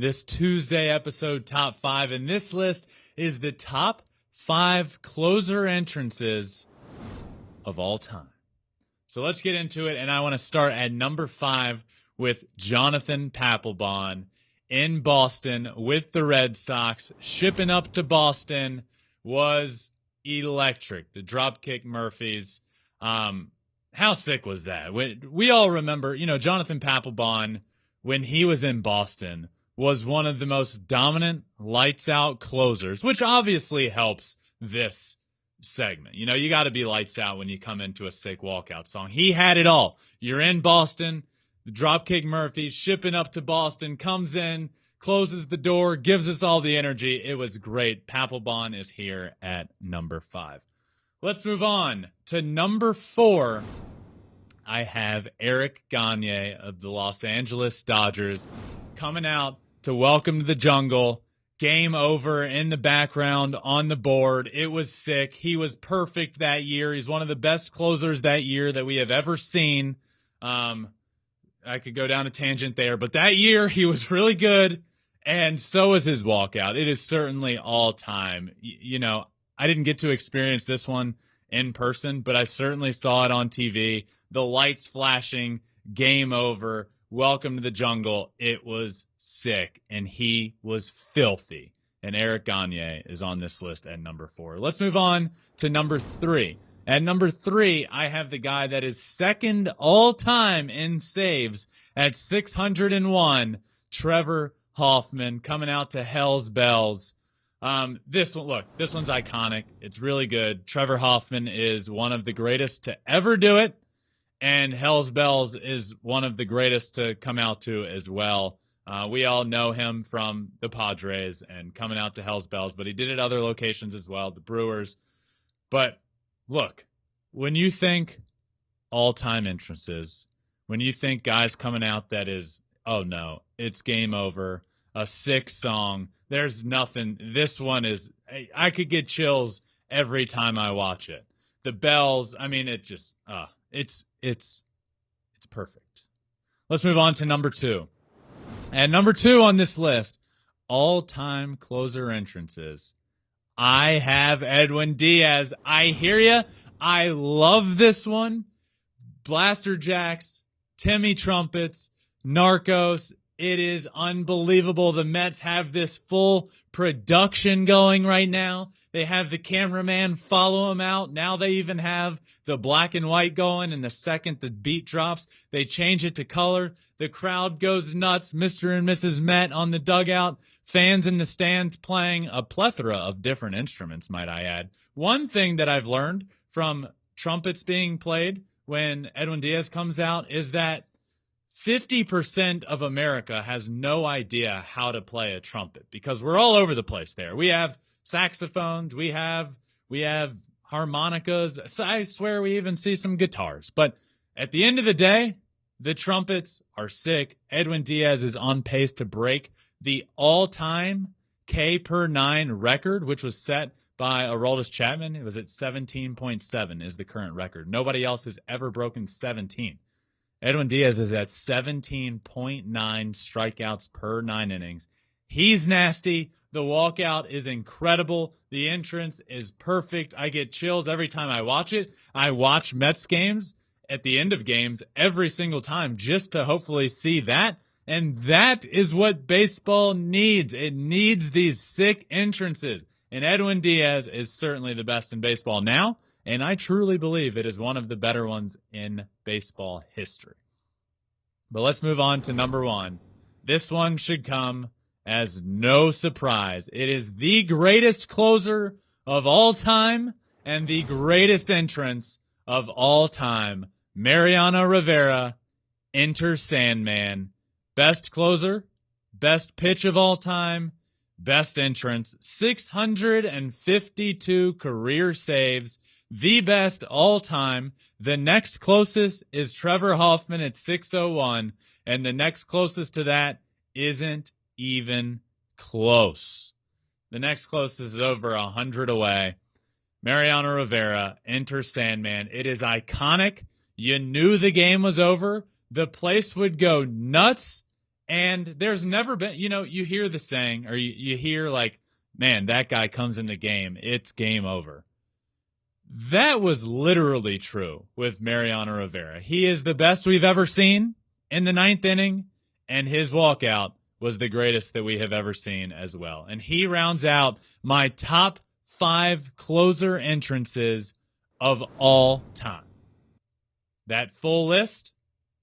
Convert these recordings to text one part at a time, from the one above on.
this Tuesday episode top 5, and this list is the top 5 closer entrances of all time. So let's get into it, and I want to start at number 5 with Jonathan Papelbon in Boston with the Red Sox. Shipping up to Boston was electric. The Dropkick Murphys. How sick was that? We all remember, Jonathan Papelbon, when he was in Boston, was one of the most dominant lights-out closers, which obviously helps this segment. You got to be lights out when you come into a sick walkout song. He had it all. You're in Boston. The Dropkick Murphys shipping up to Boston, comes in, closes the door, gives us all the energy. It was great. Papelbon is here at number 5. Let's move on to number 4. I have Eric Gagne of the Los Angeles Dodgers coming out to Welcome to the Jungle. Game over in the background on the board. It was sick. He was perfect that year. He's one of the best closers that year that we have ever seen. I could go down a tangent there, but that year he was really good, and so was his walkout. It is certainly all time. I didn't get to experience this one in person, but I certainly saw it on TV. The lights flashing, game over, welcome to the jungle. It was sick, and he was filthy. And Eric Gagne is on this list at number 4. Let's move on to number 3. At number 3, I have the guy that is second all-time in saves at 601, Trevor Hoffman, coming out to Hell's Bells. This one's iconic. It's really good. Trevor Hoffman is one of the greatest to ever do it, and Hell's Bells is one of the greatest to come out to as well. We all know him from the Padres and coming out to Hell's Bells, but he did it other locations as well, the Brewers. But look, when you think all-time entrances, when you think guys coming out that is, oh no, it's game over, a sick song, there's nothing. This one is, I could get chills every time I watch it. The bells, it's perfect. Let's move on to number 2. At number 2 on this list, all-time closer entrances, I have Edwin Diaz. I hear ya. I love this one. Blaster Jacks, Timmy Trumpets, Narcos. It is unbelievable. The Mets have this full production going right now. They have the cameraman follow them out. Now they even have the black and white going, and the second the beat drops, they change it to color. The crowd goes nuts. Mr. and Mrs. Met on the dugout. Fans in the stands playing a plethora of different instruments, might I add. One thing that I've learned from trumpets being played when Edwin Diaz comes out is that 50% of America has no idea how to play a trumpet because we're all over the place there. We have saxophones, we have harmonicas. I swear we even see some guitars. But at the end of the day, the trumpets are sick. Edwin Diaz is on pace to break the all-time K per 9 record, which was set by Aroldis Chapman. It was at 17.7 is the current record. Nobody else has ever broken 17. Edwin Diaz is at 17.9 strikeouts per 9 innings. He's nasty. The walkout is incredible. The entrance is perfect. I get chills every time I watch it. I watch Mets games at the end of games every single time just to hopefully see that. And that is what baseball needs. It needs these sick entrances. And Edwin Diaz is certainly the best in baseball now. And I truly believe it is one of the better ones in baseball history. But let's move on to number 1. This one should come as no surprise. It is the greatest closer of all time and the greatest entrance of all time. Mariano Rivera enters Sandman. Best closer, best pitch of all time, best entrance, 652 career saves, the best all time. The next closest is Trevor Hoffman at 601, and the next closest to that isn't even close. The next closest is over 100 away. Mariano Rivera enters Sandman. It is iconic. You knew the game was over. The place would go nuts, And there's never been, you hear the saying, or you hear like, man, that guy comes in the game, it's game over. That was literally true with Mariano Rivera. He is the best we've ever seen in the 9th inning, and his walkout was the greatest that we have ever seen as well. And he rounds out my top 5 closer entrances of all time. That full list,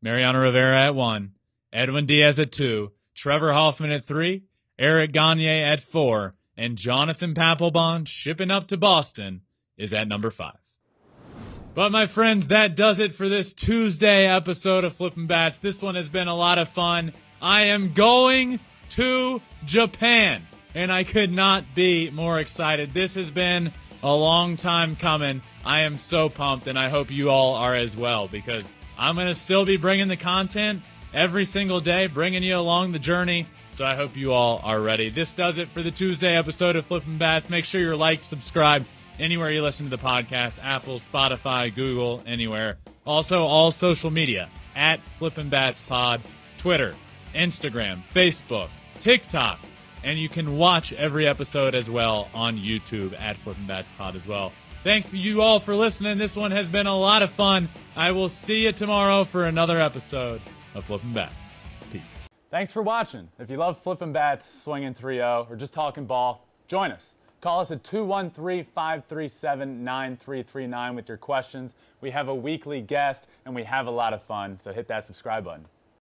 Mariano Rivera at 1, Edwin Diaz at 2, Trevor Hoffman at 3, Eric Gagne at 4, and Jonathan Papelbon, shipping up to Boston, is at number 5. But my friends, that does it for this Tuesday episode of Flippin Bats. This one has been a lot of fun. I am going to Japan, and I could not be more excited. This has been a long time coming. I am so pumped, and I hope you all are as well, because I'm going to still be bringing the content every single day, bringing you along the journey. So I hope you all are ready. This does it for the Tuesday episode of Flippin Bats. Make sure you're like, subscribe, anywhere you listen to the podcast, Apple, Spotify, Google, anywhere. Also, all social media, at Flippin Bats Pod, Twitter, Instagram, Facebook, TikTok, and you can watch every episode as well on YouTube at Flippin Bats Pod as well. Thank you all for listening. This one has been a lot of fun. I will see you tomorrow for another episode of Flippin Bats. Peace. Thanks for watching. If you love Flippin Bats, swinging 3-0, or just talking ball, join us. Call us at 213-537-9339 with your questions. We have a weekly guest, and we have a lot of fun, so hit that subscribe button.